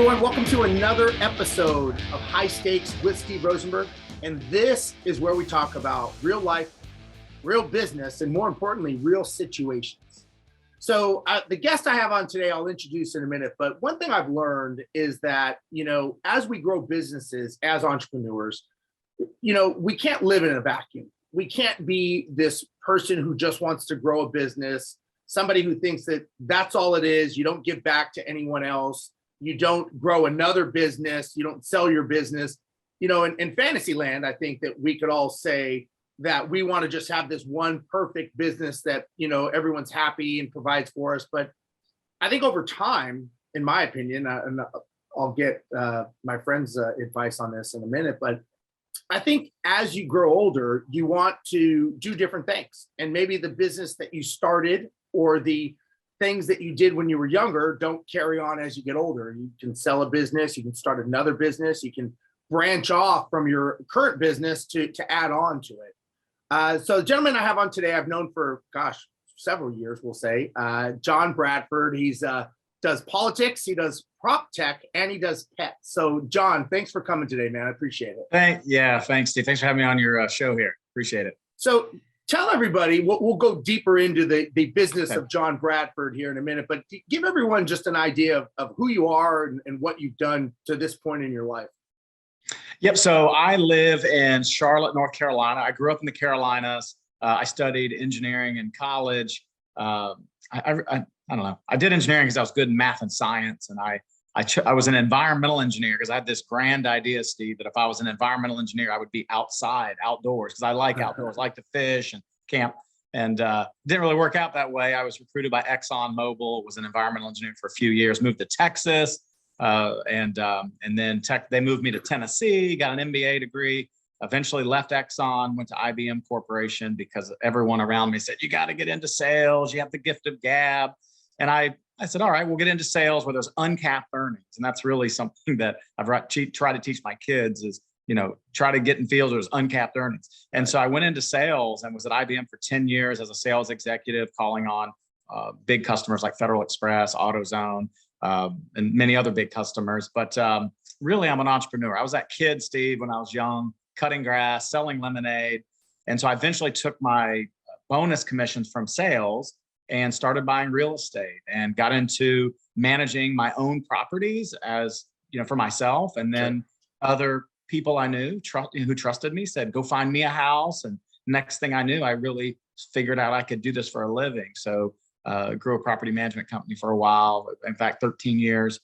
everyone. Welcome to another episode of High Stakes with Steve Rozenberg. And this is where we talk about real life, real business, and more importantly, real situations. So the guest I have on today, I'll introduce in a minute. But one thing I've learned is that, as we grow businesses as entrepreneurs, we can't live in a vacuum. We can't be this person who just wants to grow a business, somebody who thinks that that's all it is. You don't give back to anyone else. You don't grow another business. You don't sell your business. In fantasy land, I think that we could all say that we want to just have this one perfect business that, everyone's happy and provides for us. But I think over time, in my opinion, and I'll get my friend's advice on this in a minute, but I think as you grow older, you want to do different things. And maybe the business that you started or the things that you did when you were younger don't carry on as you get older. You can sell a business, you can start another business, you can branch off from your current business to add on to it. So the gentleman I have on today, I've known for, several years, we'll say, John Bradford. He's does politics, he does prop tech, and he does pets. So John, thanks for coming today, man. I appreciate it. Thanks, Steve. Thanks for having me on your show here. Appreciate it. So tell everybody, we'll go deeper into the business of John Bradford here in a minute, but give everyone just an idea of who you are and what you've done to this point in your life. Yep. So I live in Charlotte, North Carolina. I grew up in the Carolinas. I studied engineering in college. I don't know. I did engineering because I was good in math and science, and I was an environmental engineer because I had this grand idea, Steve, that if I was an environmental engineer, I would be outdoors, because I like outdoors, like to fish and camp. And didn't really work out that way. I was recruited by ExxonMobil, was an environmental engineer for a few years, moved to Texas, and then they moved me to Tennessee, got an MBA degree, eventually left Exxon, went to IBM Corporation because everyone around me said, you got to get into sales, you have the gift of gab. And I said, all right, we'll get into sales where there's uncapped earnings. And that's really something that I've tried to teach my kids is, try to get in fields where there's uncapped earnings. And so I went into sales and was at IBM for 10 years as a sales executive, calling on big customers like Federal Express, AutoZone, and many other big customers. But really, I'm an entrepreneur. I was that kid, Steve, when I was young, cutting grass, selling lemonade. And so I eventually took my bonus commissions from sales and started buying real estate and got into managing my own properties as, for myself. And then other people I knew who trusted me said, go find me a house. And next thing I knew, I really figured out I could do this for a living. So grew a property management company for a while, in fact, 13 years.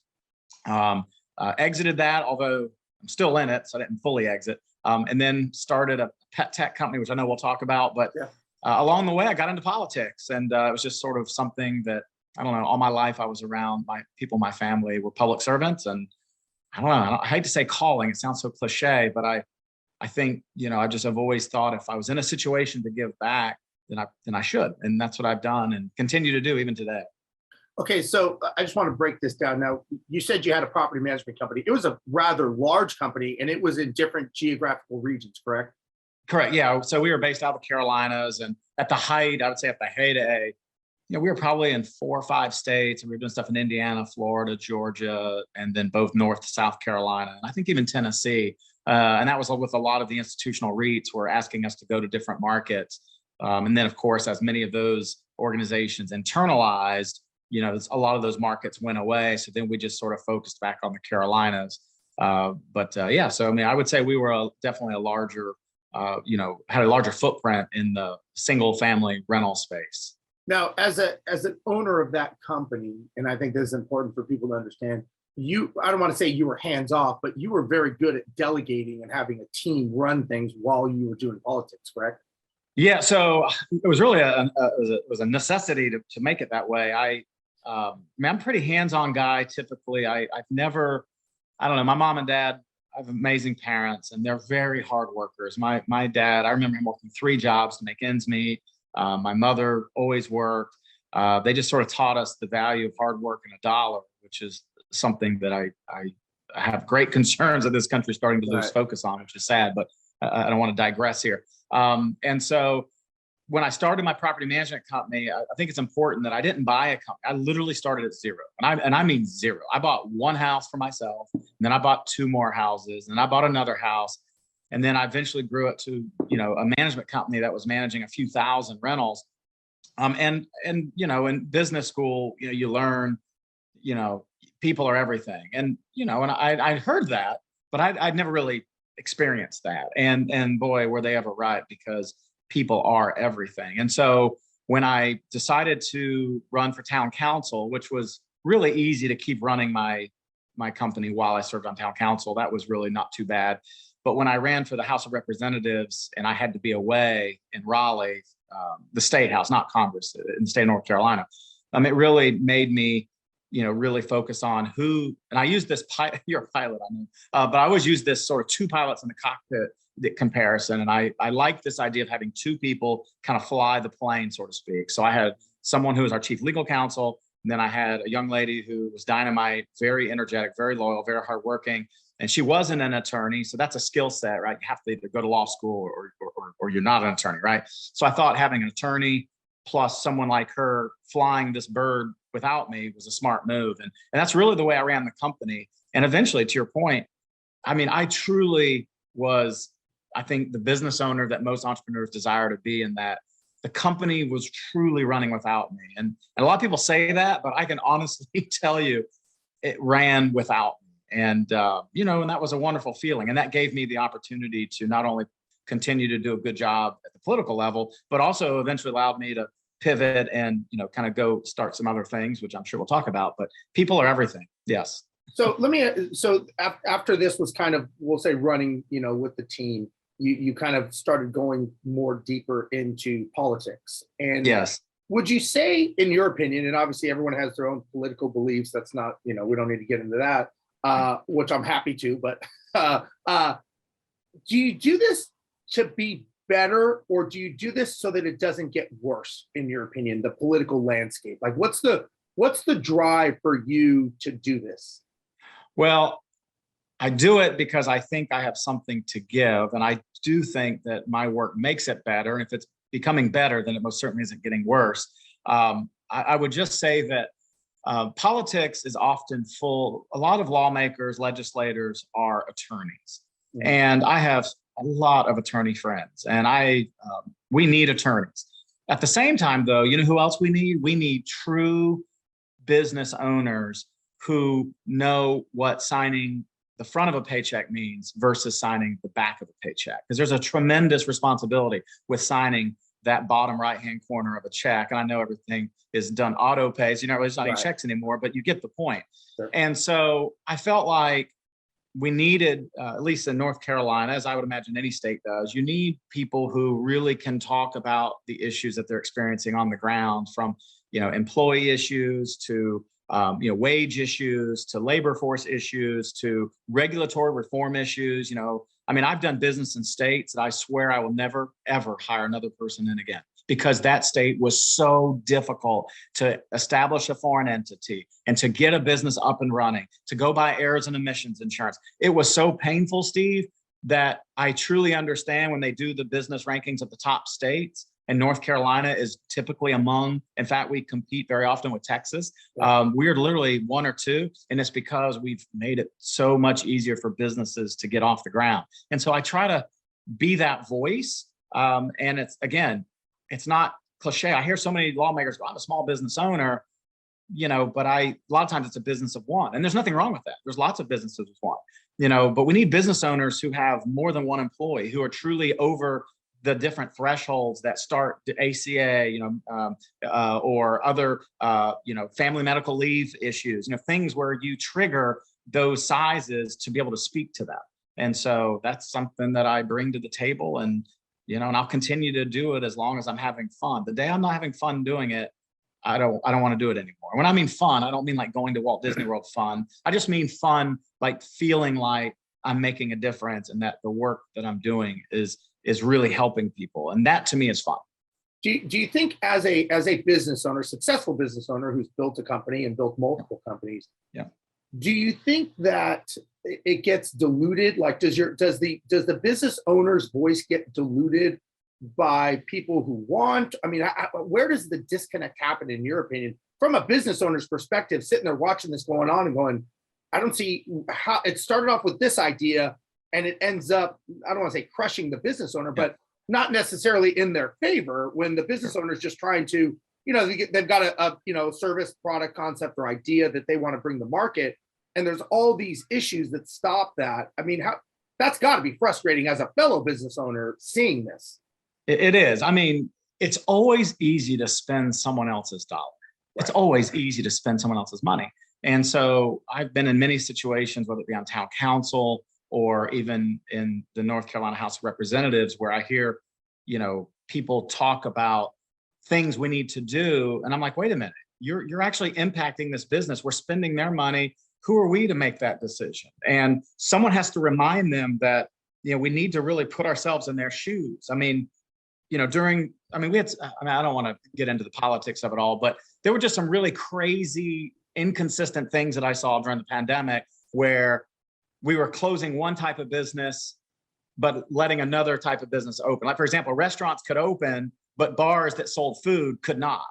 Exited that, although I'm still in it, so I didn't fully exit. And then started a pet tech company, which I know we'll talk about. But along the way, I got into politics, and it was just sort of something that, I don't know, all my life I was around my family were public servants. And I don't know, I hate to say calling, it sounds so cliche, but I think, I've always thought if I was in a situation to give back, then I should. And that's what I've done and continue to do even today. Okay, so I just want to break this down. Now, you said you had a property management company. It was a rather large company, and it was in different geographical regions, correct? Correct. Yeah. So we were based out of the Carolinas, and at the height, I would say at the heyday, we were probably in 4 or 5 states, and we were doing stuff in Indiana, Florida, Georgia, and then both North, South Carolina, and I think even Tennessee. And that was with a lot of the institutional REITs were asking us to go to different markets. And then, of course, as many of those organizations internalized, a lot of those markets went away. So then we just sort of focused back on the Carolinas. So, I would say we were definitely a larger, had a larger footprint in the single family rental space. Now, as an owner of that company, and I think this is important for people to understand, I don't want to say you were hands off, but you were very good at delegating and having a team run things while you were doing politics, correct? Yeah. So it was really a necessity to make it that way. I'm a pretty hands-on guy. Typically, I've never, I don't know, my mom and dad, I have amazing parents, and they're very hard workers. My dad, I remember him working 3 jobs to make ends meet. My mother always worked. They just sort of taught us the value of hard work and a dollar, which is something that I have great concerns that this country is starting to lose focus on, which is sad, but I don't want to digress here. And so when I started my property management company, I think it's important that I didn't buy a company. I literally started at zero, and I mean zero. I bought one house for myself, and then I bought two more houses, and I bought another house, and then I eventually grew it to, you know, a management company that was managing a few thousand rentals. And you know, in business school, you know, you learn, you know, people are everything, and you know, and I heard that, but I'd never really experienced that, and boy, were they ever right, because people are everything. And so when I decided to run for town council, which was really easy to keep running my company while I served on town council, that was really not too bad. But when I ran for the House of Representatives and I had to be away in Raleigh, the state house, not Congress, in the state of North Carolina, it really made me, you know, really focus on who, and I use this, you're a pilot, I mean, but I always use this sort of two pilots in the cockpit comparison. And I like this idea of having two people kind of fly the plane, so to speak. So I had someone who was our chief legal counsel, and then I had a young lady who was dynamite, very energetic, very loyal, very hardworking. And she wasn't an attorney. So that's a skill set, right? You have to either go to law school or you're not an attorney, right? So I thought having an attorney plus someone like her flying this bird without me was a smart move. And that's really the way I ran the company. And eventually, to your point, I mean, I truly was, I think, the business owner that most entrepreneurs desire to be, in that the company was truly running without me. And a lot of people say that, but I can honestly tell you it ran without me. And, you know, and that was a wonderful feeling. And that gave me the opportunity to not only continue to do a good job at the political level, but also eventually allowed me to pivot and, you know, kind of go start some other things, which I'm sure we'll talk about. But people are everything. Yes. So after this was kind of, we'll say, running, you know, with the team, you kind of started going more deeper into politics. And yes, would you say, in your opinion, and obviously everyone has their own political beliefs, that's not, you know, we don't need to get into that, which I'm happy to, but do you do this to be better, or do you do this so that it doesn't get worse, in your opinion, the political landscape? Like, what's the drive for you to do this? Well, I do it because I think I have something to give. And I do think that my work makes it better. And if it's becoming better, then it most certainly isn't getting worse. I would just say that politics is often full. A lot of lawmakers, legislators are attorneys. Mm-hmm. And I have a lot of attorney friends, and we need attorneys. At the same time, though, you know who else we need? We need true business owners who know what signing the front of a paycheck means versus signing the back of a paycheck. Because there's a tremendous responsibility with signing that bottom right-hand corner of a check. And I know everything is done auto pay, so you're not really signing checks anymore, but you get the point. Sure. And so I felt like we needed, at least in North Carolina, as I would imagine any state does, you need people who really can talk about the issues that they're experiencing on the ground, from, you know, employee issues to you know, wage issues, to labor force issues, to regulatory reform issues. You know, I mean, I've done business in states that I swear I will never, ever hire another person in again, because that state was so difficult to establish a foreign entity and to get a business up and running, to go buy errors and emissions insurance. It was so painful, Steve, that I truly understand when they do the business rankings of the top states. And North Carolina is typically among, in fact, we compete very often with Texas. We're literally one or two, and it's because we've made it so much easier for businesses to get off the ground. And so I try to be that voice. And it's, again, it's not cliche. I hear so many lawmakers go, I'm a small business owner, you know, but a lot of times it's a business of one. And there's nothing wrong with that. There's lots of businesses with one, you know, but we need business owners who have more than one employee, who are truly over the different thresholds that start the ACA, you know, or other, you know, family medical leave issues, you know, things where you trigger those sizes to be able to speak to them. And so that's something that I bring to the table, and, you know, and I'll continue to do it as long as I'm having fun. The day I'm not having fun doing it, I don't want to do it anymore. When I mean fun, I don't mean like going to Walt Disney World fun. I just mean fun, like feeling like I'm making a difference and that the work that I'm doing is really helping people. And that to me is fun. Do you think as a business owner, successful business owner who's built a company and built multiple companies, yeah, do you think that it gets diluted? Like, does the business owner's voice get diluted by people who want? I mean, where does the disconnect happen, in your opinion, from a business owner's perspective, sitting there watching this going on and going, I don't see how it started off with this idea and it ends up, I don't want to say crushing the business owner, but not necessarily in their favor when the business owner is just trying to, they've got a service, product, concept, or idea that they want to bring to market. And there's all these issues that stop that. I mean, that's got to be frustrating as a fellow business owner seeing this. It is. I mean, it's always easy to spend someone else's dollar. Right. It's always easy to spend someone else's money. And so I've been in many situations, whether it be on town council or even in the North Carolina House of Representatives, where I hear, people talk about things we need to do. And I'm like, wait a minute, you're actually impacting this business. We're spending their money. Who are we to make that decision? And someone has to remind them that, we need to really put ourselves in their shoes. I mean, I don't want to get into the politics of it all, but there were just some really crazy, inconsistent things that I saw during the pandemic where we were closing one type of business, but letting another type of business open. Like, for example, restaurants could open, but bars that sold food could not.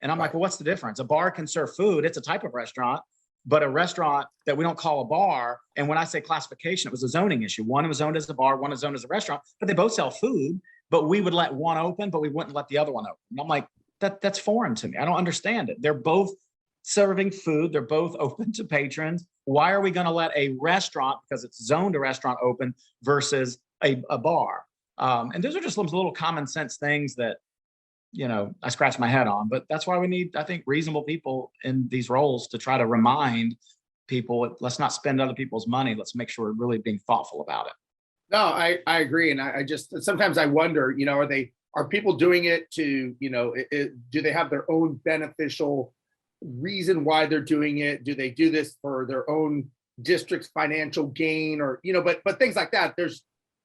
And I'm like, well, what's the difference? A bar can serve food. It's a type of restaurant, but a restaurant that we don't call a bar. And when I say classification, it was a zoning issue. One was zoned as a bar, one is zoned as a restaurant, but they both sell food. But we would let one open, but we wouldn't let the other one open. And I'm like, that's foreign to me. I don't understand it. They're both serving food. They're both open to patrons. Why are we going to let a restaurant, because it's zoned a restaurant, open versus a bar? And those are just some little common sense things that, I scratch my head on. But that's why we need, I think, reasonable people in these roles to try to remind people, let's not spend other people's money. Let's make sure we're really being thoughtful about it. No, I agree. And I just, sometimes I wonder, are people doing it to, do they have their own beneficial reason why they're doing it? Do they do this for their own district's financial gain or, but things like that?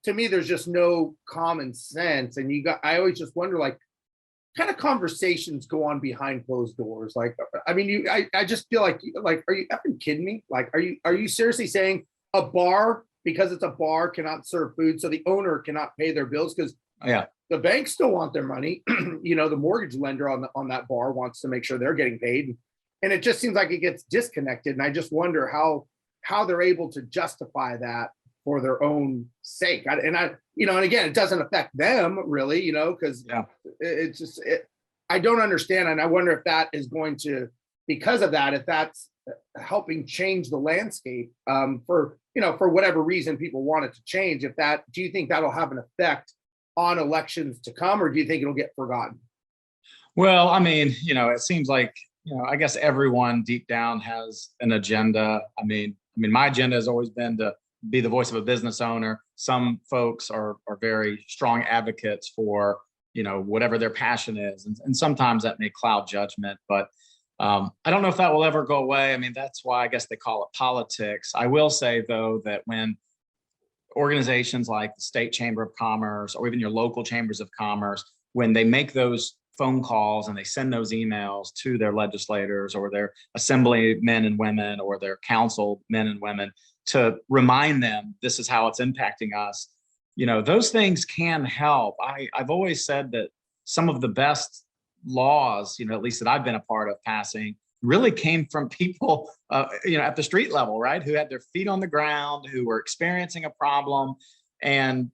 To me, there's just no common sense. And I always just wonder, like, kind of conversations go on behind closed doors. Like, I mean, I just feel like, are you effing kidding me? Like, are you seriously saying a bar, because it's a bar, cannot serve food, so the owner cannot pay their bills? Because the banks still want their money. The mortgage lender on that bar wants to make sure they're getting paid, and it just seems like it gets disconnected. And I just wonder how they're able to justify that for their own sake. And again, it doesn't affect them really, because it's just I don't understand, and I wonder if that is going to, because of that, if that's helping change the landscape for whatever reason people want it to change. Do you think that'll have an effect on elections to come, or do you think it'll get forgotten? Well, I mean, it seems like, I guess everyone deep down has an agenda. I mean, my agenda has always been to be the voice of a business owner. Some folks are very strong advocates for, whatever their passion is. And sometimes that may cloud judgment, but I don't know if that will ever go away. I mean, that's why I guess they call it politics. I will say, though, that when organizations like the State Chamber of Commerce or even your local chambers of commerce, when they make those phone calls and they send those emails to their legislators or their assembly men and women or their council men and women to remind them this is how it's impacting us, those things can help. I've always said that some of the best laws, at least that I've been a part of passing, really came from people, at the street level, right? Who had their feet on the ground, who were experiencing a problem, and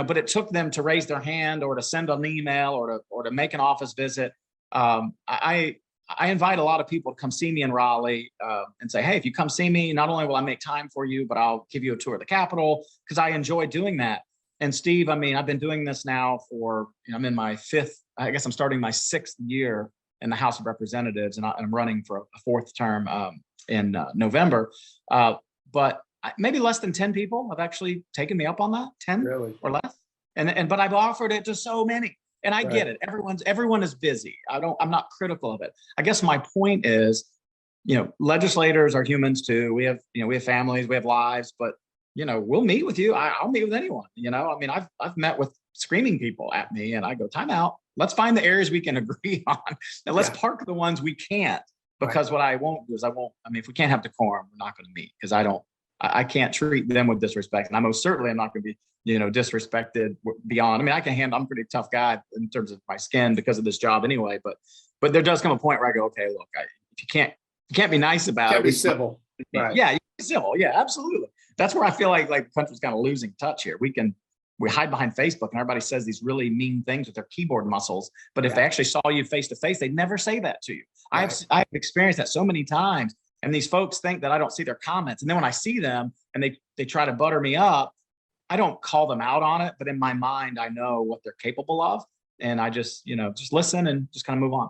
but it took them to raise their hand or to send an email or to make an office visit. I invite a lot of people to come see me in Raleigh and say, hey, if you come see me, not only will I make time for you, but I'll give you a tour of the Capitol, because I enjoy doing that. And Steve, I mean, I've been doing this now for, I'm in my I'm starting my 6th year in the House of Representatives, and I'm running for a 4th term in November. But maybe less than 10 people have actually taken me up on that, 10 really? Or less. But I've offered it to so many. And I get it. Everyone is busy. I'm not critical of it. I guess my point is, legislators are humans too. We have families, we have lives, but we'll meet with you. I'll meet with anyone. I mean, I've met with screaming people at me, and I go, time out. Let's find the areas we can agree on, and let's park the ones we can't. Because what I won't do is I mean, if we can't have decorum, we're not going to meet, because I don't I can't treat them with disrespect. And I most certainly am not going to be, disrespected beyond. I mean, I'm a pretty tough guy in terms of my skin because of this job anyway, but there does come a point where I go, okay, look, if you can't be nice about it. Can't be civil. Right. Yeah, you can be civil. Yeah, absolutely. That's where I feel like the country's kind of losing touch here. We hide behind Facebook and everybody says these really mean things with their keyboard muscles. But if they actually saw you face to face, they'd never say that to you. Right. I've experienced that so many times. And these folks think that I don't see their comments. And then when I see them and they try to butter me up, I don't call them out on it. But in my mind, I know what they're capable of. And I just listen and just kind of move on.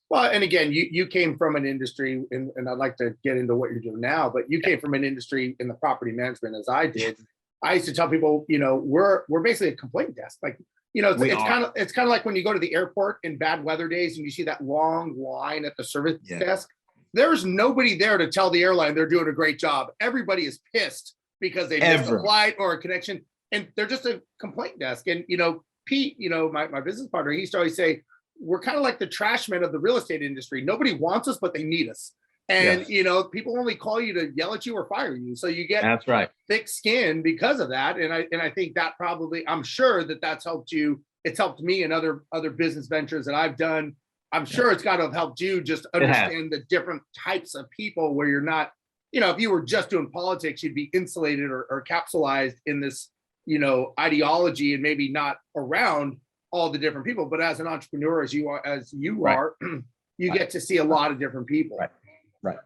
Well, and again, you came from an industry, and I'd like to get into what you're doing now, but you came from an industry in the property management as I did. I used to tell people, we're basically a complaint desk. Like, it's kind of like when you go to the airport in bad weather days and you see that long line at the service desk. There's nobody there to tell the airline they're doing a great job. Everybody is pissed because they missed a flight or a connection, and they're just a complaint desk. And Pete, my business partner, he used to always say, we're kind of like the trash men of the real estate industry. Nobody wants us, but they need us. And, people only call you to yell at you or fire you. So you get that's right. thick skin because of that. And I think that probably, I'm sure that's helped you. It's helped me in other business ventures that I've done. I'm sure it's got to have helped you just understand the different types of people where you're not, if you were just doing politics, you'd be insulated or capsulized in this, ideology and maybe not around all the different people. But as an entrepreneur, as you are, you get to see a lot of different people.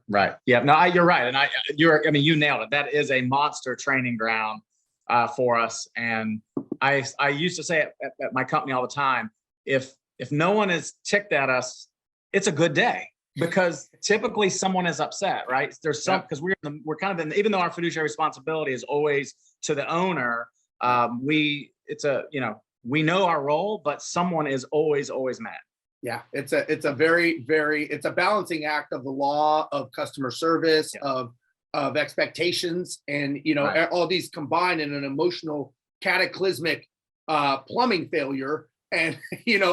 Right. Yeah, no, you're right. And you nailed it. That is a monster training ground for us. And I used to say at my company all the time, if no one is ticked at us, it's a good day, because typically someone is upset, right? There's some, because we're kind of in, even though our fiduciary responsibility is always to the owner, we know our role, but someone is always mad. Yeah, it's a very, very, it's a balancing act of the law, of customer service, of expectations, and all these combined in an emotional cataclysmic plumbing failure, and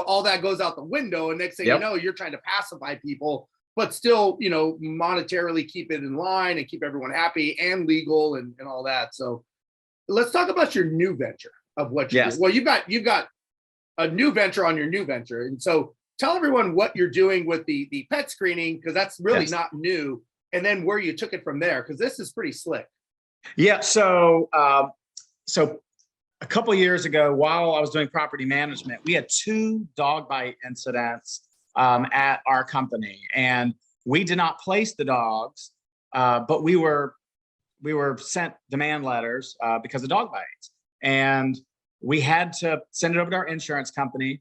all that goes out the window, and next thing you know, you're trying to pacify people, but still monetarily keep it in line and keep everyone happy and legal and all that. So let's talk about your new venture of what you do. Well, you've got a new venture on your new venture, and so tell everyone what you're doing with the pet screening, because that's really not new, and then where you took it from there, because this is pretty slick. Yeah. So a couple of years ago, while I was doing property management, we had 2 dog bite incidents at our company, and we did not place the dogs, but we were sent demand letters because of dog bites, and we had to send it over to our insurance company.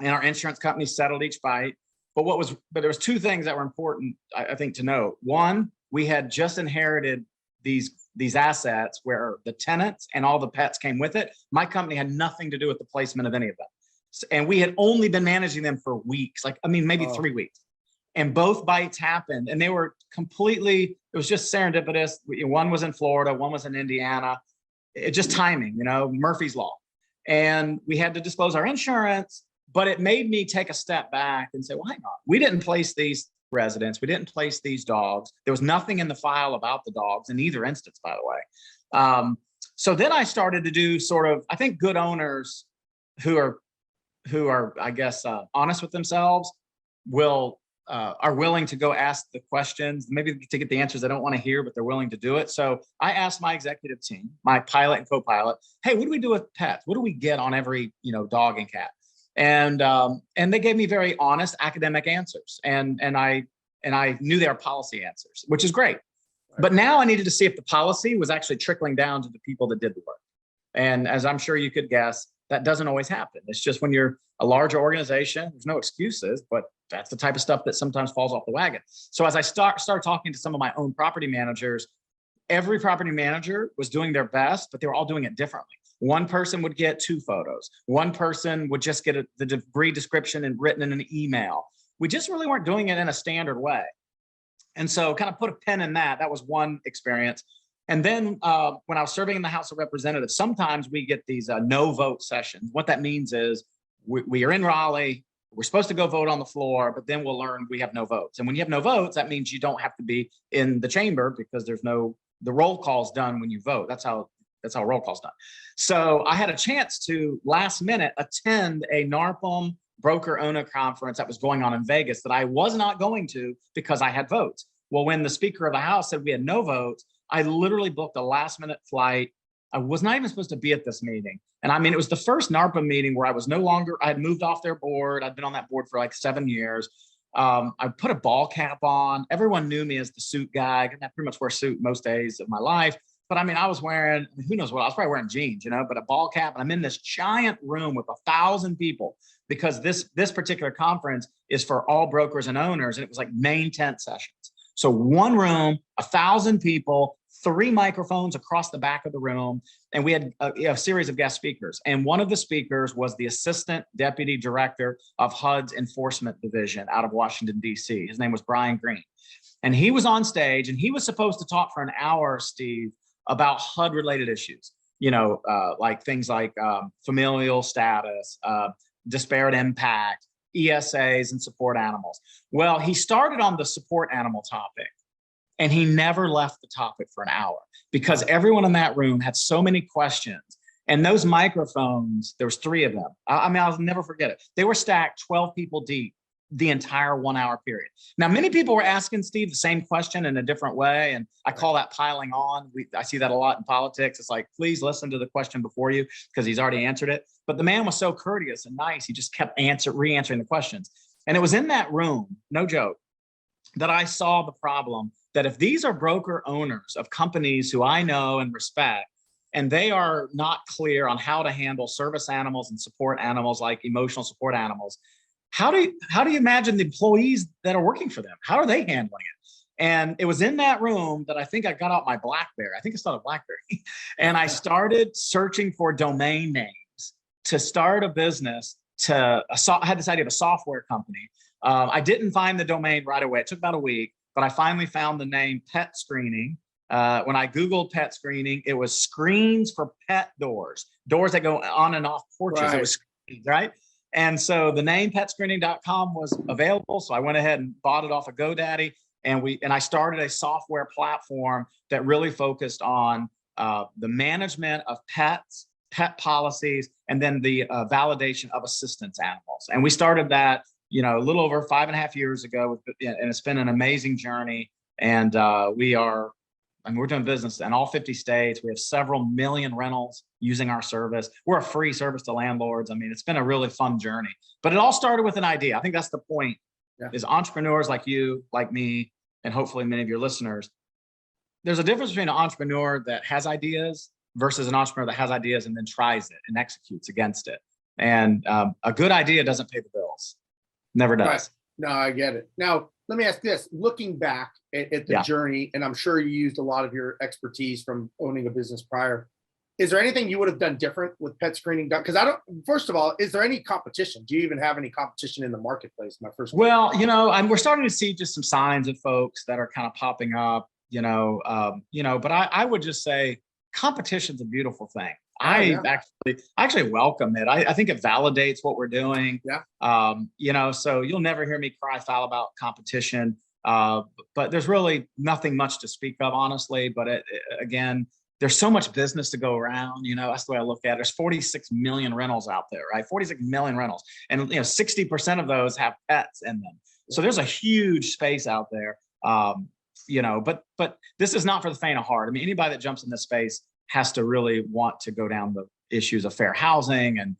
And our insurance company settled each bite. But there was 2 things that were important, I think, to note. One, we had just inherited these assets where the tenants and all the pets came with it. My company had nothing to do with the placement of any of them. And we had only been managing them for weeks, maybe 3 weeks. And both bites happened, and they were it was just serendipitous. One was in Florida, one was in Indiana. It just timing, Murphy's Law. And we had to disclose our insurance. But it made me take a step back and say, well, hang on, we didn't place these residents. We didn't place these dogs. There was nothing in the file about the dogs in either instance, by the way. So then I started to do I think good owners who are, I guess, honest with themselves are willing to go ask the questions, maybe to get the answers they don't want to hear, but they're willing to do it. So I asked my executive team, my pilot and co-pilot, hey, what do we do with pets? What do we get on every, dog and cat? And they gave me very honest academic answers, and I knew their policy answers, which is great. But now I needed to see if the policy was actually trickling down to the people that did the work. And as I'm sure you could guess, that doesn't always happen. It's just when you're a larger organization, there's no excuses, but that's the type of stuff that sometimes falls off the wagon. So as I started talking to some of my own property managers, every property manager was doing their best, but they were all doing it differently. One person would get 2 photos. One person would just get the degree description and written in an email. We just really weren't doing it in a standard way. And so kind of put a pin in that. That was one experience. And then when I was serving in the House of Representatives, sometimes we get these no vote sessions. What that means is we are in Raleigh. We're supposed to go vote on the floor, but then we'll learn we have no votes. And when you have no votes, that means you don't have to be in the chamber because there's no the roll call's done when you vote. That's how roll call's done. So I had a chance to last minute attend a NARPM broker owner conference that was going on in Vegas that I was not going to because I had votes. Well, when the Speaker of the House said we had no votes, I literally booked a last minute flight. I was not even supposed to be at this meeting. And I mean, it was the first NARPM meeting where I had moved off their board. I'd been on that board for like 7 years. I put a ball cap on. Everyone knew me as the suit guy. I pretty much wear a suit most days of my life. But I mean, I was wearing, who knows what, I was probably wearing jeans, but a ball cap. And I'm in this giant room with 1,000 people because this particular conference is for all brokers and owners. And it was like main tent sessions. So one room, 1,000 people, 3 microphones across the back of the room. And we had a series of guest speakers. And one of the speakers was the Assistant Deputy Director of HUD's Enforcement Division out of Washington, D.C. His name was Brian Green. And he was on stage and he was supposed to talk for an hour, Steve, about HUD related issues, like things like familial status, disparate impact, ESAs, and support animals. Well, he started on the support animal topic and he never left the topic for an hour because everyone in that room had so many questions. And those microphones, there was 3 of them. I mean, I'll never forget it. They were stacked 12 people deep the entire 1 hour period. Now, many people were asking Steve the same question in a different way. And I call that piling on. I see that a lot in politics. It's like, please listen to the question before you because he's already answered it. But the man was so courteous and nice. He just kept re-answering the questions. And it was in that room, no joke, that I saw the problem that if these are broker owners of companies who I know and respect, and they are not clear on how to handle service animals and support animals like emotional support animals, how do you imagine the employees that are working for them? How are they handling it? And it was in that room that I think I got out my BlackBerry. I think it's not a BlackBerry. And I started searching for domain names to start a business. I had this idea of a software company. I didn't find the domain right away. It took about a week, but I finally found the name Pet Screening. When I Googled pet screening, it was screens for pet doors that go on and off porches. Right. It was screens, right? And so the name petscreening.com was available. So I went ahead and bought it off of GoDaddy. And I started a software platform that really focused on the management of pets, pet policies, and then the validation of assistance animals. And we started that, a little over 5.5 years ago. And it's been an amazing journey. And we're doing business in all 50 states. We have several million rentals using our service. We're a free service to landlords. I mean, it's been a really fun journey, but it all started with an idea. I think that's the point. Yeah. Is entrepreneurs like you, like me, and hopefully many of your listeners, there's a difference between an entrepreneur that has ideas versus an entrepreneur that has ideas and then tries it and executes against it. And a good idea doesn't pay the bills. Never does. Right. No, I get it. Now, let me ask this, looking back at the journey, and I'm sure you used a lot of your expertise from owning a business prior. Is there anything you would have done different with pet screening? Because first of all, is there any competition? Do you even have any competition in the marketplace? My first question. Well, we're starting to see just some signs of folks that are kind of popping up, but I would just say competition's a beautiful thing. I actually welcome it. I think it validates what we're doing. Yeah. So you'll never hear me cry foul about competition. But there's really nothing much to speak of, honestly. But again, there's so much business to go around. That's the way I look at it. There's 46 million rentals out there, right? 46 million rentals. And 60% of those have pets in them. So there's a huge space out there. But this is not for the faint of heart. I mean, anybody that jumps in this space has to really want to go down the issues of fair housing, and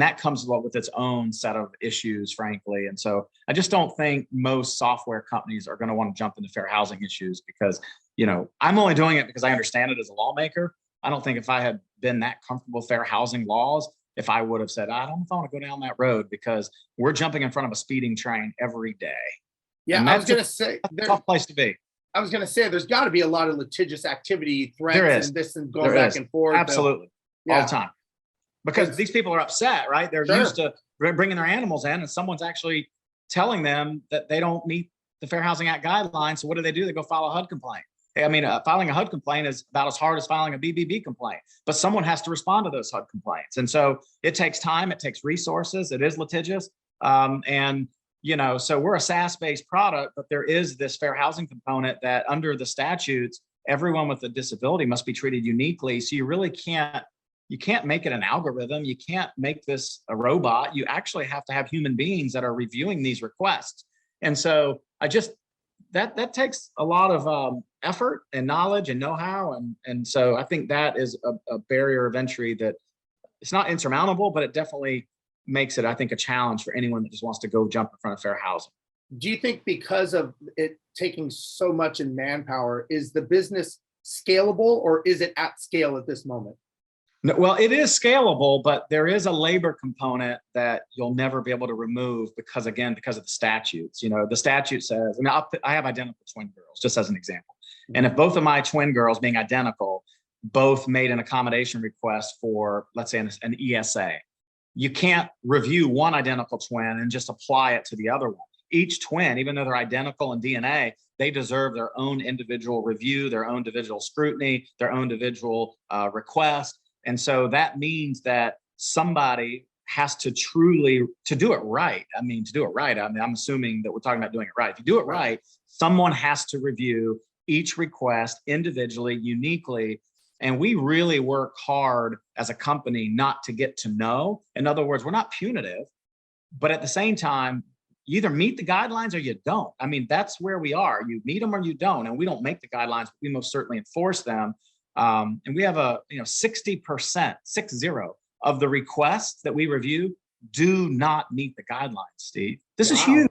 that comes with its own set of issues, frankly. And so I just don't think most software companies are going to want to jump into fair housing issues because, I'm only doing it because I understand it as a lawmaker. I don't think if I had been that comfortable with fair housing laws, if I would have said, I don't know if I want to go down that road because we're jumping in front of a speeding train every day. Yeah, I was going to say, that's a tough place to be. I was going to say, there's got to be a lot of litigious activity, threats, and this and going back and forth. Absolutely. All the time. Because these people are upset, right? They're used to bringing their animals in and someone's actually telling them that they don't meet the Fair Housing Act guidelines. So what do? They go file a HUD complaint. Filing a HUD complaint is about as hard as filing a BBB complaint, but someone has to respond to those HUD complaints. And so it takes time, it takes resources, it is litigious. So we're a SaaS-based product, but there is this fair housing component that under the statutes, everyone with a disability must be treated uniquely. So you really you can't make it an algorithm. You can't make this a robot. You actually have to have human beings that are reviewing these requests. And so that takes a lot of effort and knowledge and know-how. And so I think that is a barrier of entry that it's not insurmountable, but it definitely makes it, I think, a challenge for anyone that just wants to go jump in front of fair housing. Do you think because of it taking so much in manpower, is the business scalable, or is it at scale at this moment? No, well, it is scalable, but there is a labor component that you'll never be able to remove because of the statutes. You know, the statute says, I mean, I have identical twin girls, just as an example. And if both of my twin girls, being identical, both made an accommodation request for, let's say, an ESA, you can't review one identical twin and just apply it to the other one. Each twin, even though they're identical in DNA, they deserve their own individual review, their own individual scrutiny, their own individual request. And so that means that somebody has to do it right. I mean, I'm assuming that we're talking about doing it right. If you do it right, someone has to review each request individually, uniquely. And we really work hard as a company not to get to know. In other words, we're not punitive, but at the same time, you either meet the guidelines or you don't. I mean, that's where we are. You meet them or you don't. And we don't make the guidelines, but we most certainly enforce them. And we have 60% of the requests that we review do not meet the guidelines, Steve. This is huge.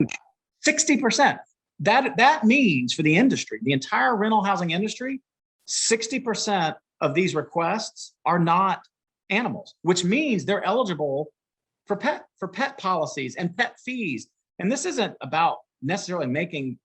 60%. That means for the industry, the entire rental housing industry, 60% of these requests are not animals, which means they're eligible for pet policies and pet fees. And this isn't about necessarily making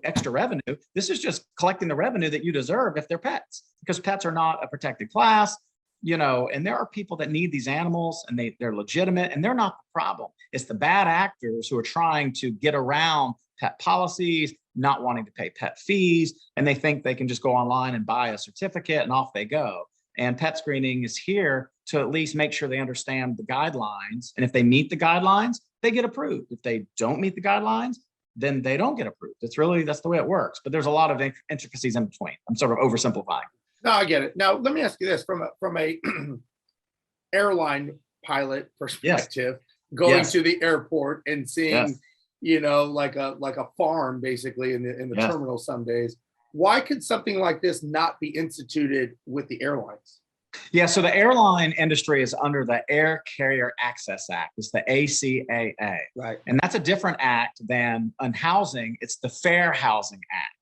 extra revenue. This is just collecting the revenue that you deserve if they're pets, because pets are not a protected class, and there are people that need these animals and they're legitimate and they're not the problem. It's the bad actors who are trying to get around pet policies, not wanting to pay pet fees, and they think they can just go online and buy a certificate and off they go. And pet screening is here to at least make sure they understand the guidelines. And if they meet the guidelines, they get approved. If they don't meet the guidelines, then they don't get approved. That's the way it works. But there's a lot of intricacies in between. I'm sort of oversimplifying. No, I get it. Now, let me ask you this from a airline pilot perspective, going to the airport and seeing, like a farm basically in the terminal some days. Why could something like this not be instituted with the airlines? Yeah, so the airline industry is under the Air Carrier Access Act. It's the ACAA. Right. And that's a different act than on housing. It's the Fair Housing Act.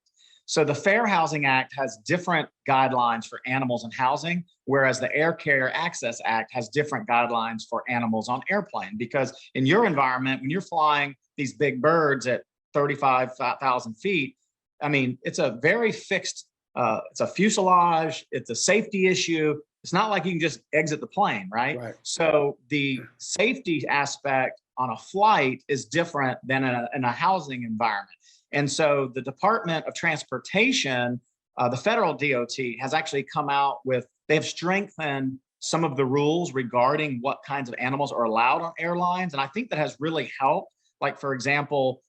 So the Fair Housing Act has different guidelines for animals and housing, whereas the Air Carrier Access Act has different guidelines for animals on airplane. Because in your environment, when you're flying these big birds at 35,000 feet, I mean, it's a very fixed, it's a fuselage, it's a safety issue. It's not like you can just exit the plane, right? So the safety aspect on a flight is different than in a housing environment. And so the Department of Transportation, the federal DOT, has actually come out they have strengthened some of the rules regarding what kinds of animals are allowed on airlines. And I think that has really helped. Like, for example,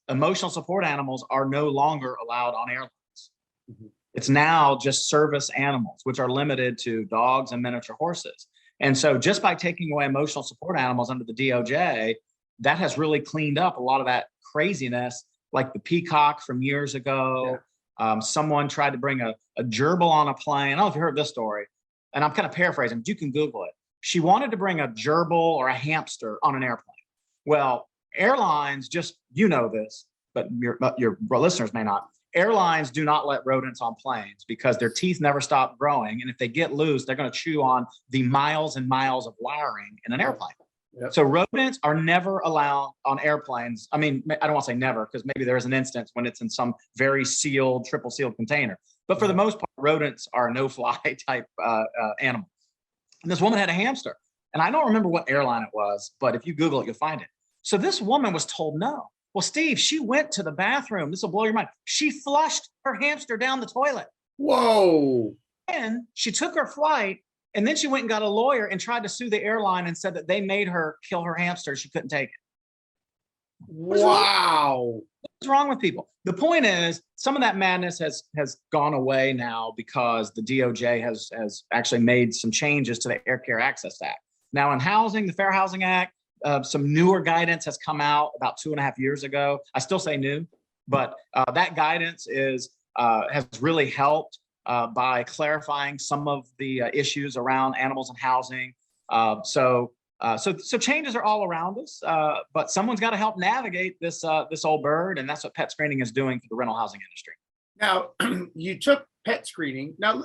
emotional support animals are no longer allowed on airlines. It's now just service animals, which are limited to dogs and miniature horses. And so just by taking away emotional support animals under the DOJ, that has really cleaned up a lot of that craziness, like the peacock from years ago. Someone tried to bring a gerbil on a plane. I don't know if you heard this story, and I'm kind of paraphrasing, but you can Google it. She wanted to bring a gerbil or a hamster on an airplane. Well, airlines, just, this, but your listeners may not. Airlines do not let rodents on planes because their teeth never stop growing. And if they get loose, they're going to chew on the miles and miles of wiring in an airplane. So rodents are never allowed on airplanes. I mean, I don't want to say never, because maybe there is an instance when it's in some very sealed, triple sealed container. But for the most part, rodents are no-fly type animal. And this woman had a hamster. And I don't remember what airline it was, but if you Google it, you'll find it. So this woman was told no. Well, Steve, she went to the bathroom. This will blow your mind. She flushed her hamster down the toilet. Whoa. And she took her flight, and then she went and got a lawyer and tried to sue the airline and said that they made her kill her hamster. She couldn't take it. Wow. wrong with people? The point is, some of that madness has gone away now because the DOJ has actually made some changes to the Air Care Access Act. Now in housing, the Fair Housing Act, some newer guidance has come out about 2.5 years ago. I still say new, but that guidance has really helped by clarifying some of the issues around animals and housing. So changes are all around us, but someone's got to help navigate this old bird, and that's what pet screening is doing for the rental housing industry. Now, you took pet screening now,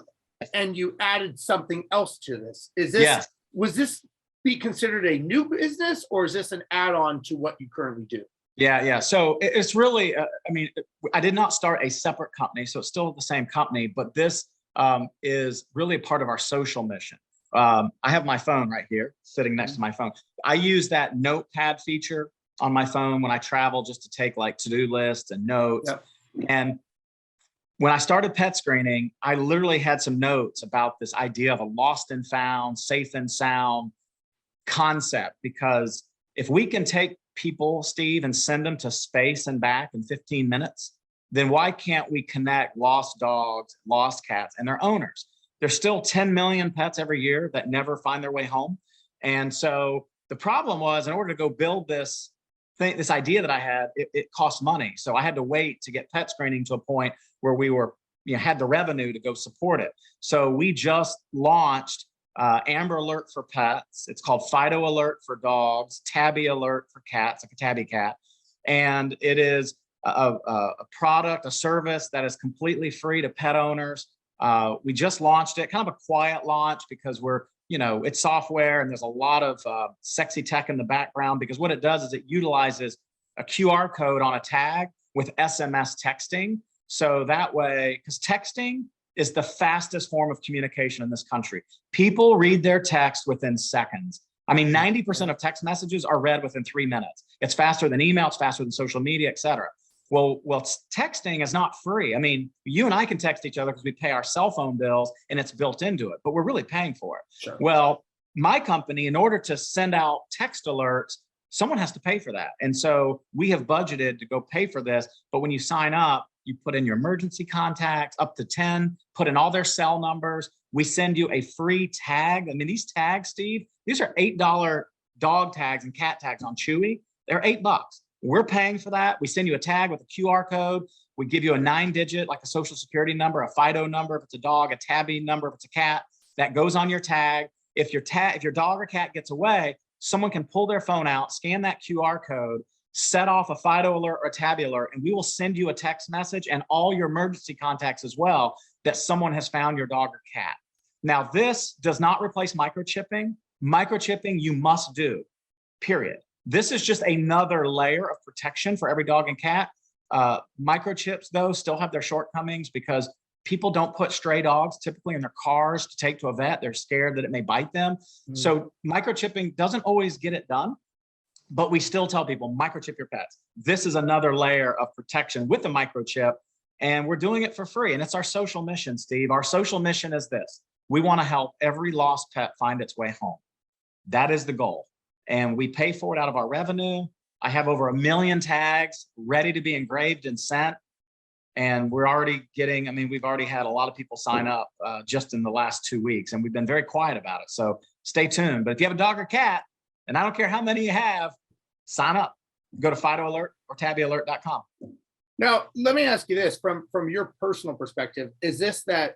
and you added something else to this. Was this be considered a new business, or is this an add-on to what you currently do? Yeah. So it's really, I did not start a separate company, so it's still the same company, but this is really a part of our social mission. I have my phone right here, sitting next to my phone. I use that notepad feature on my phone when I travel, just to take like to-do lists and notes. Yep. And when I started pet screening, I literally had some notes about this idea of a lost and found, safe and sound concept, because if we can take people, Steve, and send them to space and back in 15 minutes, then why can't we connect lost dogs, lost cats, and their owners? There's still 10 million pets every year that never find their way home. And so the problem was, in order to go build this idea that I had, it cost money. So I had to wait to get pet screening to a point where we were, had the revenue to go support it. So we just launched Amber Alert for pets. It's called Fido Alert for dogs, Tabby Alert for cats, like a tabby cat. And it is a product, a service that is completely free to pet owners. We just launched it, kind of a quiet launch, because it's software and there's a lot of sexy tech in the background, because what it does is it utilizes a QR code on a tag with SMS texting. So that way, because texting is the fastest form of communication in this country. People read their text within seconds. 90% of text messages are read within 3 minutes. It's faster than email, it's faster than social media, et cetera. Well, texting is not free. You and I can text each other because we pay our cell phone bills and it's built into it, but we're really paying for it. Sure. Well, my company, in order to send out text alerts, someone has to pay for that. And so we have budgeted to go pay for this. But when you sign up, you put in your emergency contacts, up to 10, put in all their cell numbers. We send you a free tag. These tags, Steve, these are $8 dog tags and cat tags on Chewy. They're $8. We're paying for that. We send you a tag with a QR code. We give you a 9-digit, like a social security number, a Fido number if it's a dog, a Tabby number if it's a cat, that goes on your tag. If your dog or cat gets away, someone can pull their phone out, scan that QR code, set off a Fido alert or a Tabby alert, and we will send you a text message and all your emergency contacts as well, that someone has found your dog or cat. Now, this does not replace microchipping. Microchipping you must do, period. This is just another layer of protection for every dog and cat. Microchips, though, still have their shortcomings, because people don't put stray dogs typically in their cars to take to a vet. They're scared that it may bite them. So microchipping doesn't always get it done, but we still tell people, microchip your pets. This is another layer of protection with the microchip, and we're doing it for free. And it's our social mission, Steve. Our social mission is this: we want to help every lost pet find its way home. That is the goal. And we pay for it out of our revenue. I have over 1 million tags ready to be engraved and sent. And we're already getting, we've already had a lot of people sign up just in the last 2 weeks, and we've been very quiet about it. So stay tuned. But if you have a dog or cat, and I don't care how many you have, sign up. Go to Fido Alert or tabbyalert.com. Now, let me ask you this from your personal perspective. Is this that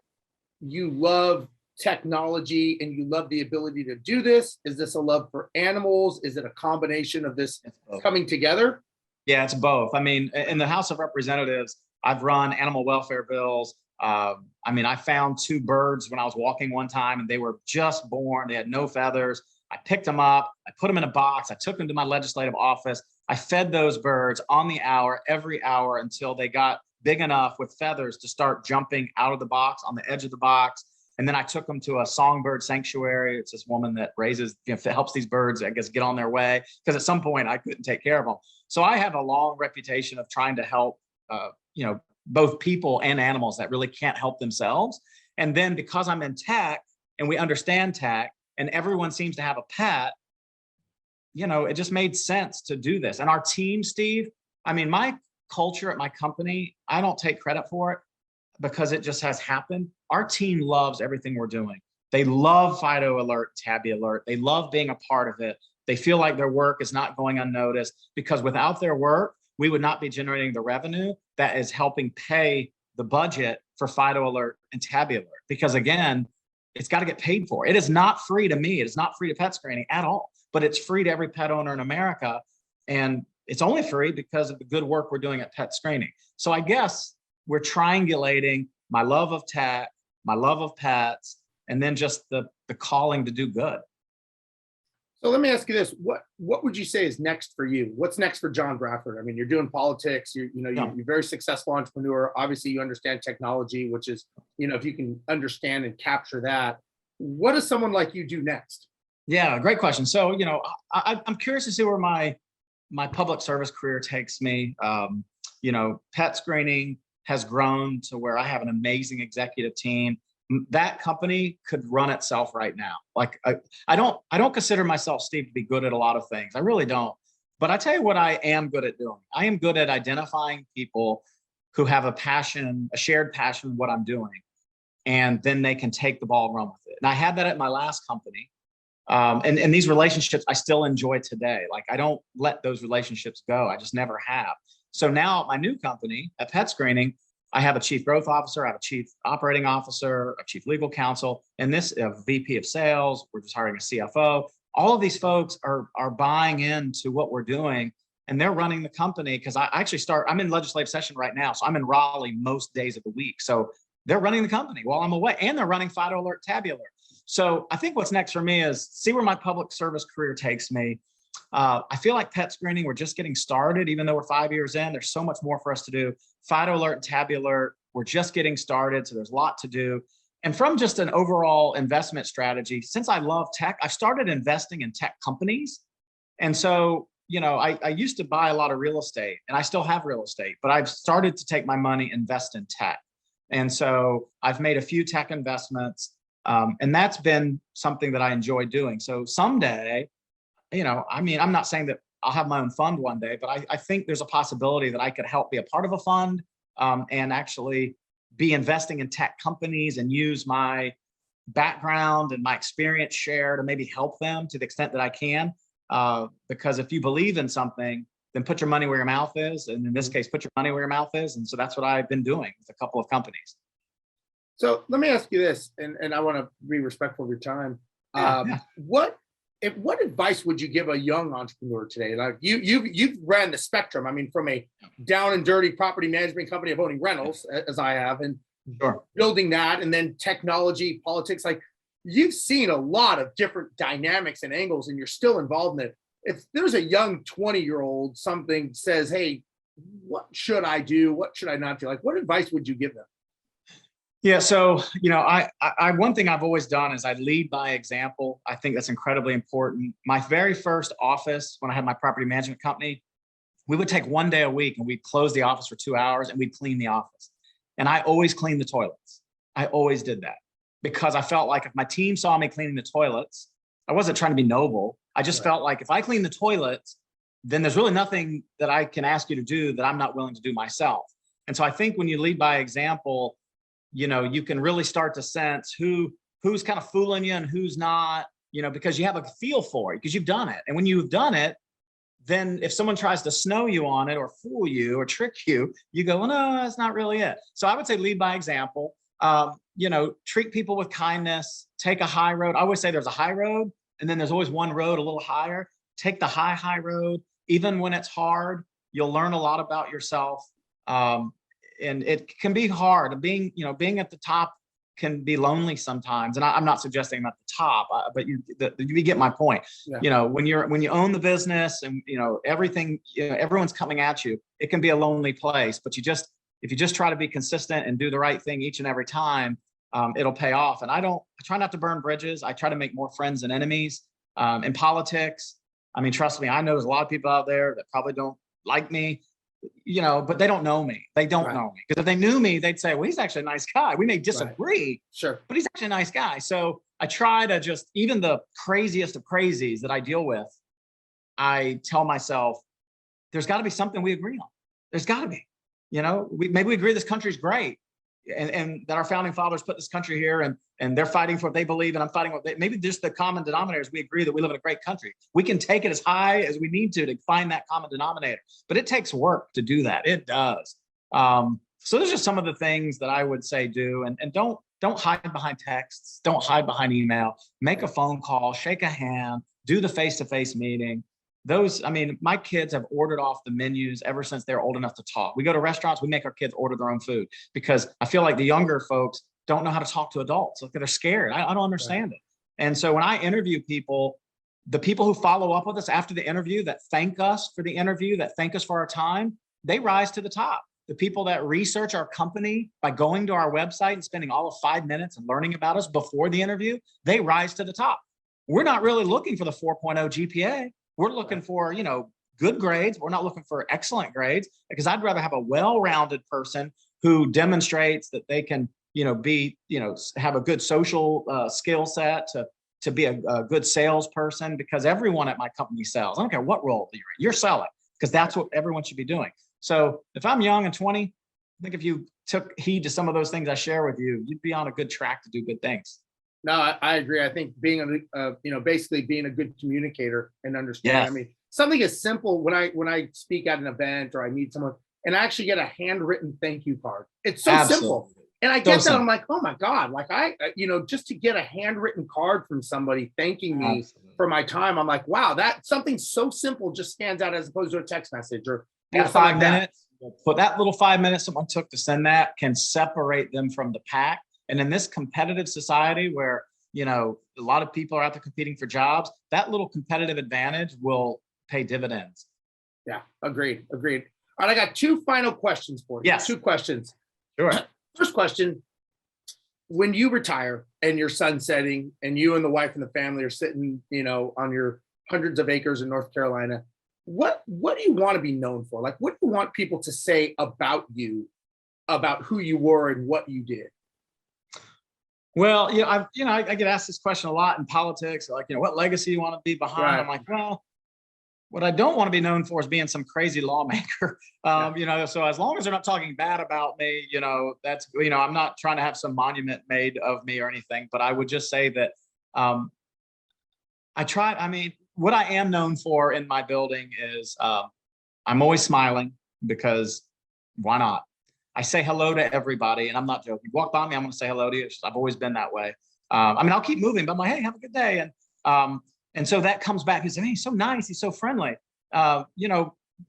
you love technology and you love the ability to do this? Is this a love for animals? Is it a combination of this coming together? Yeah, it's both. In the House of Representatives, I've run animal welfare bills. I found 2 birds when I was walking one time, and they were just born. They had no feathers. I picked them up, I put them in a box, I took them to my legislative office. I fed those birds on the hour, every hour, until they got big enough with feathers to start jumping out of the box, on the edge of the box. And then I took them to a songbird sanctuary. It's this woman that raises, helps these birds, I guess, get on their way, because at some point I couldn't take care of them. So I have a long reputation of trying to help, both people and animals that really can't help themselves. And then because I'm in tech and we understand tech, and everyone seems to have a pet, it just made sense to do this. And our team, Steve, my culture at my company, I don't take credit for it because it just has happened. Our team loves everything we're doing. They love Fido Alert, Tabby Alert. They love being a part of it. They feel like their work is not going unnoticed, because without their work, we would not be generating the revenue that is helping pay the budget for Fido Alert and Tabby Alert. Because again, it's got to get paid for. It is not free to me. It is not free to pet screening at all, but it's free to every pet owner in America. And it's only free because of the good work we're doing at pet screening. So I guess we're triangulating my love of tech, my love of pets, and then just the calling to do good. So let me ask you this: what would you say is next for you? What's next for John Bradford? I mean, you're doing politics. You're a very successful entrepreneur. Obviously, you understand technology, which is, if you can understand and capture that, what does someone like you do next? Yeah, great question. So I'm curious to see where my public service career takes me. Pet screening has grown to where I have an amazing executive team. That company could run itself right now. Like I don't consider myself, Steve, to be good at a lot of things. I really don't. But I tell you what I am good at doing. I am good at identifying people who have a passion, a shared passion in what I'm doing, and then they can take the ball and run with it. And I had that at my last company. And these relationships I still enjoy today. Like I don't let those relationships go. I just never have. So now at my new company at Pet Screening, I have a chief growth officer, I have a chief operating officer, a chief legal counsel, and this VP of sales. We're just hiring a CFO. All of these folks are buying into what we're doing, and they're running the company. Because I'm in legislative session right now, so I'm in Raleigh most days of the week. So they're running the company while I'm away, and they're running Fido Alert, Tabby Alert. So I think what's next for me is see where my public service career takes me. I feel like pet screening, we're just getting started. Even though we're 5 years in, there's so much more for us to do. Fido Alert and Tabby Alert, we're just getting started, so there's a lot to do. And from just an overall investment strategy, since I love tech, I started investing in tech companies. And so, I used to buy a lot of real estate, and I still have real estate, but I've started to take my money, invest in tech. And so I've made a few tech investments, and that's been something that I enjoy doing. So someday, I'm not saying that I'll have my own fund one day, but I think there's a possibility that I could help be a part of a fund, and actually be investing in tech companies and use my background and my experience share to maybe help them to the extent that I can. Because if you believe in something, then put your money where your mouth is. And in this case, put your money where your mouth is. And so that's what I've been doing with a couple of companies. So let me ask you this, and I want to be respectful of your time. What advice would you give a young entrepreneur today? Like you've ran the spectrum. I mean, from a down and dirty property management company of owning rentals, as I have, and building that, and then technology, politics. Like you've seen a lot of different dynamics and angles, and you're still involved in it. If there's a young 20-year-old something says, "Hey, what should I do? What should I not do?" Like, what advice would you give them? Yeah, so I one thing I've always done is I lead by example. I think that's incredibly important. My very first office, when I had my property management company, we would take one day a week and we'd close the office for 2 hours and we'd clean the office. And I always cleaned the toilets. I always did that because I felt like if my team saw me cleaning the toilets, I wasn't trying to be noble. I just felt like if I clean the toilets, then there's really nothing that I can ask you to do that I'm not willing to do myself. And so I think when you lead by example, you can really start to sense who's kind of fooling you and who's not, because you have a feel for it because you've done it. And when you've done it, then if someone tries to snow you on it or fool you or trick you, you go, well, no, that's not really it. So I would say lead by example. Treat people with kindness, take a high road. I always say there's a high road and then there's always one road a little higher. Take the high road. Even when it's hard, you'll learn a lot about yourself. And it can be hard. Being at the top can be lonely sometimes. And I'm not suggesting I'm at the top, but you get my point. Yeah. When you own the business and everything, everyone's coming at you, it can be a lonely place. But if you just try to be consistent and do the right thing each and every time, it'll pay off. And I try not to burn bridges. I try to make more friends than enemies. In politics, I mean, trust me, I know there's a lot of people out there that probably don't like me. But they don't know me. They don't know me. Because if they knew me, they'd say, well, he's actually a nice guy. We may disagree, sure, but he's actually a nice guy. So I try to just, even the craziest of crazies that I deal with, I tell myself, there's got to be something we agree on. There's got to be, maybe we agree this country's great, and that our founding fathers put this country here, and they're fighting for what they believe, and I'm fighting what maybe just the common denominator is we agree that we live in a great country. We can take it as high as we need to find that common denominator, but it takes work to do that. It does. So those are some of the things that I would say do, and don't hide behind texts. Don't hide behind email. Make a phone call, shake a hand, do the face-to-face meeting. My kids have ordered off the menus ever since they're old enough to talk. We go to restaurants, we make our kids order their own food because I feel like the younger folks don't know how to talk to adults. Like they're scared. I don't understand it. And so when I interview people, the people who follow up with us after the interview, that thank us for the interview, that thank us for our time, they rise to the top. The people that research our company by going to our website and spending all of 5 minutes and learning about us before the interview, they rise to the top. We're not really looking for the 4.0 GPA. We're looking for, good grades. We're not looking for excellent grades, because I'd rather have a well-rounded person who demonstrates that they can, have a good social skill set to be a good salesperson, because everyone at my company sells. I don't care what role you're selling, because that's what everyone should be doing. So if I'm young and 20, I think if you took heed to some of those things I share with you, you'd be on a good track to do good things. No, I agree. I think being basically being a good communicator and understand. Yes. I mean, something as simple when I speak at an event or I meet someone and I actually get a handwritten thank you card. It's so simple. And I get that. I'm like, oh my God, like just to get a handwritten card from somebody thanking me for my time. I'm like, wow, that something so simple just stands out as opposed to a text message or that 5 minutes. But that little 5 minutes someone took to send that can separate them from the pack. And in this competitive society where, a lot of people are out there competing for jobs, that little competitive advantage will pay dividends. Yeah, agreed. All right, I got 2 final questions for you. Yes. 2 questions. Sure. First question, when you retire and you're sunsetting and you and the wife and the family are sitting, on your hundreds of acres in North Carolina, what do you want to be known for? Like, what do you want people to say about you, about who you were and what you did? Well, I get asked this question a lot in politics, like, what legacy you want to be behind? Right. I'm like, well, what I don't want to be known for is being some crazy lawmaker. So as long as they're not talking bad about me, that's, I'm not trying to have some monument made of me or anything, but I would just say that what I am known for in my building is I'm always smiling, because why not? I say hello to everybody, and I'm not joking. Walk by me, I'm going to say hello to you. I've always been that way. I'll keep moving, but I'm like, hey, have a good day. And so that comes back. He's like, hey, he's so nice. He's so friendly. But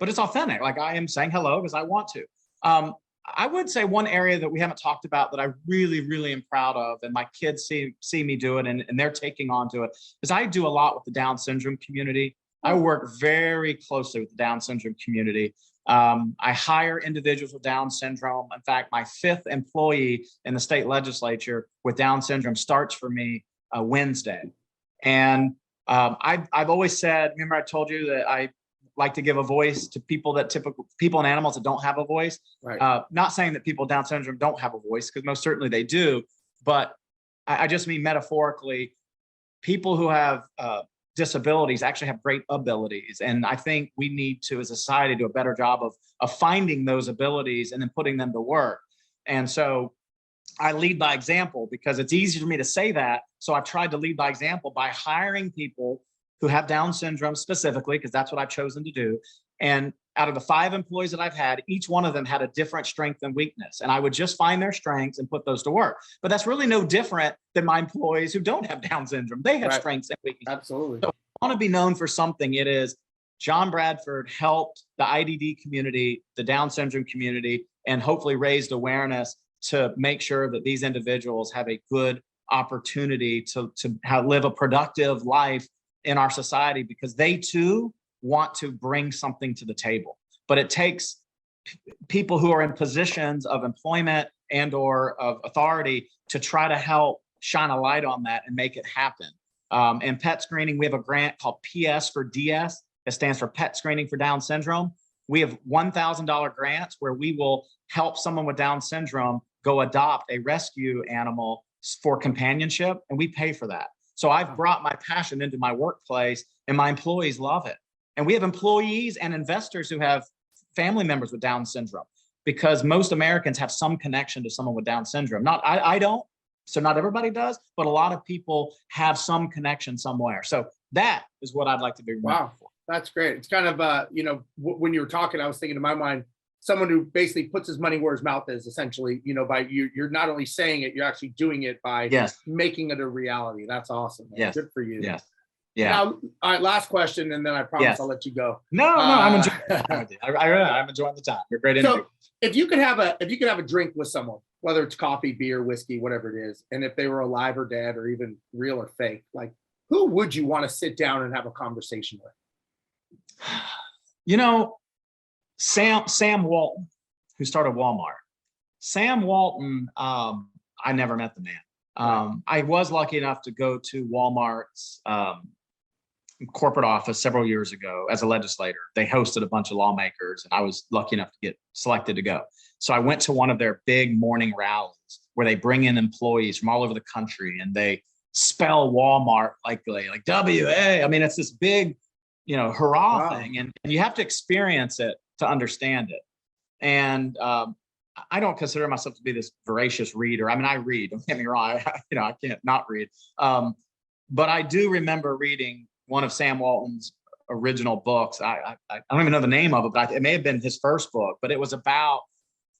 it's authentic. Like, I am saying hello because I want to. I would say one area that we haven't talked about that I really, really am proud of, and my kids see me do it, and they're taking on to it, is I do a lot with the Down syndrome community. I work very closely with the Down syndrome community. I hire individuals with Down syndrome. In fact, my 5th employee in the state legislature with Down syndrome starts for me Wednesday. And I've always said, remember I told you that I like to give a voice to people and animals that don't have a voice. Right. Not saying that people with Down syndrome don't have a voice, because most certainly they do. But I just mean metaphorically, people who have disabilities actually have great abilities. And I think we need to, as a society, do a better job of finding those abilities and then putting them to work. And so I lead by example, because it's easy for me to say that. So I've tried to lead by example by hiring people who have Down syndrome specifically, because that's what I've chosen to do. And out of the 5 employees that I've had, each one of them had a different strength and weakness. And I would just find their strengths and put those to work. But that's really no different than my employees who don't have Down syndrome. They have strengths and weaknesses. Absolutely. So if I want to be known for something, it is John Bradford helped the IDD community, the Down syndrome community, and hopefully raised awareness to make sure that these individuals have a good opportunity to live a productive life in our society, because they too want to bring something to the table. But it takes people who are in positions of employment and or of authority to try to help shine a light on that and make it happen. In pet screening, we have a grant called PS for DS. It stands for Pet Screening for Down Syndrome. We have $1,000 grants where we will help someone with Down syndrome go adopt a rescue animal for companionship, and we pay for that. So I've brought my passion into my workplace, and my employees love it. And we have employees and investors who have family members with Down syndrome, because most Americans have some connection to someone with Down syndrome. I don't, so not everybody does, but a lot of people have some connection somewhere. So that is what I'd like to be remembered for. That's great. It's kind of, when you were talking, I was thinking in my mind, someone who basically puts his money where his mouth is, essentially, by you're not only saying it, you're actually doing it by making it a reality. That's awesome, man. Yes. Good for you. Yes. Yeah. Now, all right, last question, and then I promise I'll let you go. No, I'm enjoying the time with you. I'm enjoying the time. You're great. So if you could have a drink with someone, whether it's coffee, beer, whiskey, whatever it is, and if they were alive or dead or even real or fake, like, who would you want to sit down and have a conversation with? Sam Walton, who started Walmart. Sam Walton, I never met the man. I was lucky enough to go to Walmart's corporate office several years ago as a legislator. They hosted a bunch of lawmakers, and I was lucky enough to get selected to go. So I went to one of their big morning rallies where they bring in employees from all over the country, and they spell Walmart like W-A. I mean, it's this big, hurrah thing, and you have to experience it to understand it. And I don't consider myself to be this voracious reader. I mean, I read, don't get me wrong, I can't not read. But I do remember reading one of Sam Walton's original books. I don't even know the name of it, but it may have been his first book, but it was about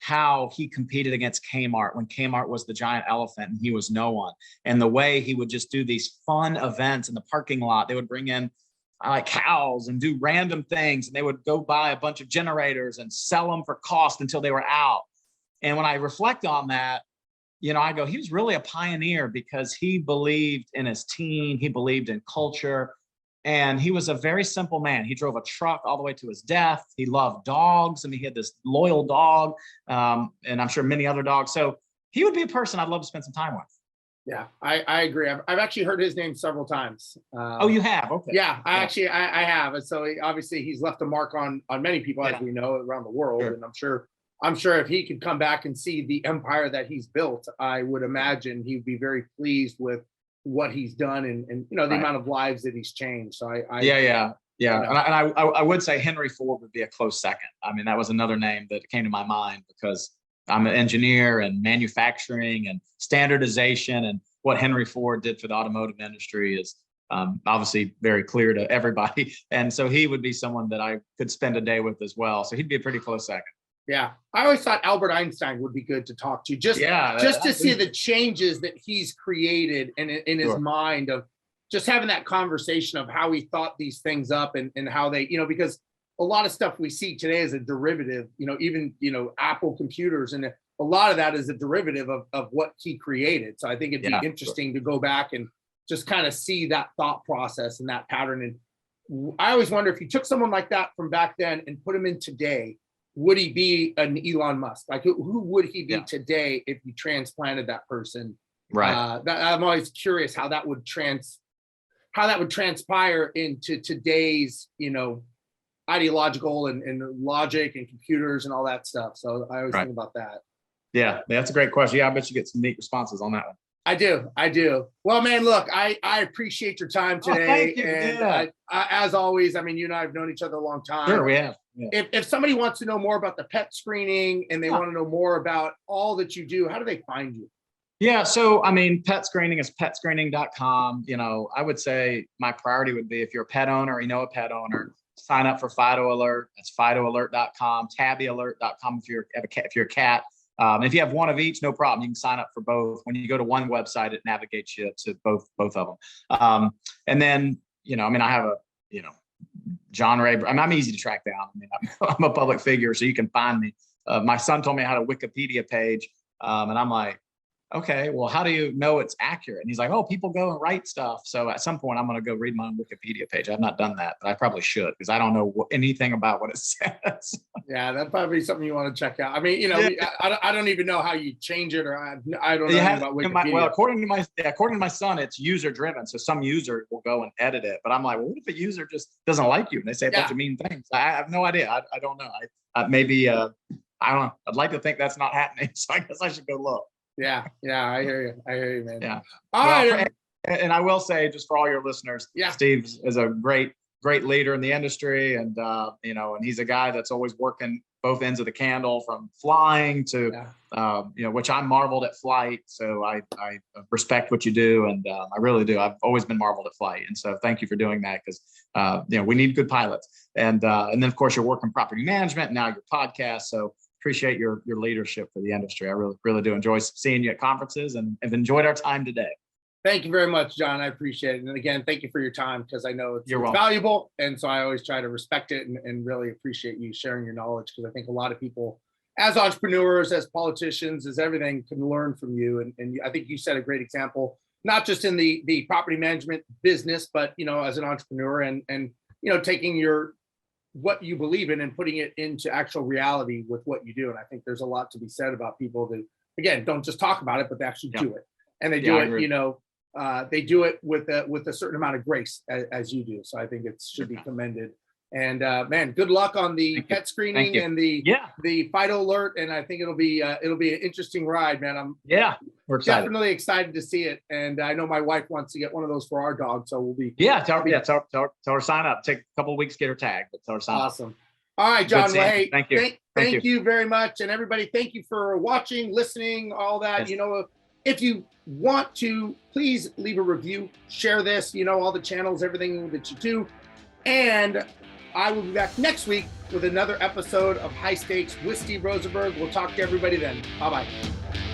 how he competed against Kmart when Kmart was the giant elephant and he was no one. And the way he would just do these fun events in the parking lot. They would bring in cows and do random things, and they would go buy a bunch of generators and sell them for cost until they were out. And when I reflect on that, I go, he was really a pioneer because he believed in his team. He believed in culture. And he was a very simple man. He drove a truck all the way to his death. He loved dogs. I mean, he had this loyal dog, and I'm sure many other dogs. So he would be a person I'd love to spend some time with. Yeah, I agree. I've actually heard his name several times. Oh, you have? Okay. Yeah, I have. And so obviously he's left a mark on many people, as we know, around the world. Sure. And I'm sure if he could come back and see the empire that he's built, I would imagine he'd be very pleased with what he's done and the amount of lives that he's changed. So yeah. And I would say Henry Ford would be a close second. I mean, that was another name that came to my mind because I'm an engineer and manufacturing and standardization, and what Henry Ford did for the automotive industry is obviously very clear to everybody. And so he would be someone that I could spend a day with as well. So he'd be a pretty close second. Yeah. I always thought Albert Einstein would be good to talk to, just to see the changes that he's created in his mind, of just having that conversation of how he thought these things up and how they, because a lot of stuff we see today is a derivative, even, Apple computers, and a lot of that is a derivative of what he created. So I think it'd be interesting to go back and just kind of see that thought process and that pattern. And I always wonder if you took someone like that from back then and put him in today, would he be an Elon Musk? Like, who would he be today if you transplanted that person? Right. I'm always curious how that would transpire into today's, ideological and logic and computers and all that stuff. So I always think about that. Yeah, that's a great question. Yeah, I bet you get some neat responses on that one. I do. Well, man, look, I appreciate your time today. Thank you. And as always, I mean, you and I have known each other a long time. Sure, we have. Yeah. If somebody wants to know more about the pet screening and they want to know more about all that you do, how do they find you? Yeah, so I mean, pet screening is petscreening.com. I would say my priority would be if you're a pet owner or a pet owner, sign up for Fido Alert. That's FidoAlert.com, TabbyAlert.com if you're a cat. If you have one of each, no problem. You can sign up for both. When you go to one website, it navigates you to both of them. And then, I have John Ray. I'm easy to track down. I mean, I'm a public figure, so you can find me. My son told me I had a Wikipedia page, and I'm like, okay, well, how do you know it's accurate? And he's like, oh, people go and write stuff. So at some point, I'm going to go read my own Wikipedia page. I've not done that, but I probably should, because I don't know anything about what it says. Yeah, that'd probably be something you want to check out. I mean, I don't even know how you change it, or I don't know about Wikipedia. Well, according to my son, it's user driven. So some user will go and edit it. But I'm like, well, what if a user just doesn't like you and they say a bunch of mean things? I have no idea. I don't know. Maybe I don't know. I'd like to think that's not happening. So I guess I should go look. Yeah, I hear you, man. Yeah. All right. And I will say, just for all your listeners, Steve is a great great leader in the industry, and and he's a guy that's always working both ends of the candle, from flying to which I marveled at flight. So I respect what you do, and I really do. I've always been marveled at flight, and so thank you for doing that, because we need good pilots. And then of course your work in property management, and now your podcast. So appreciate your leadership for the industry. I really do enjoy seeing you at conferences, and have enjoyed our time today. Thank you very much, John. I appreciate it. And again, thank you for your time, because I know it's valuable. And so I always try to respect it and really appreciate you sharing your knowledge, because I think a lot of people, as entrepreneurs, as politicians, as everything, can learn from you. And I think you set a great example, not just in the property management business, but, as an entrepreneur, and taking what you believe in and putting it into actual reality with what you do. And I think there's a lot to be said about people that, again, don't just talk about it, but they actually do it. And they do it, they do it with a certain amount of grace, as you do. So I think it should be commended. And man, good luck on the pet screening and the Fido alert. And I think it'll be an interesting ride, man. We're excited. Definitely excited to see it. And I know my wife wants to get one of those for our dog, so we'll be tell her sign up. Take a couple of weeks to get her tagged, but tell her sign up. Awesome. All right, John. Well, hey, thank you. Thank you very much, and everybody, thank you for watching, listening, all that. Yes. If you want to, please leave a review, share this, all the channels, everything that you do. And I will be back next week with another episode of High Stakes with Steve Rozenberg. We'll talk to everybody then. Bye-bye.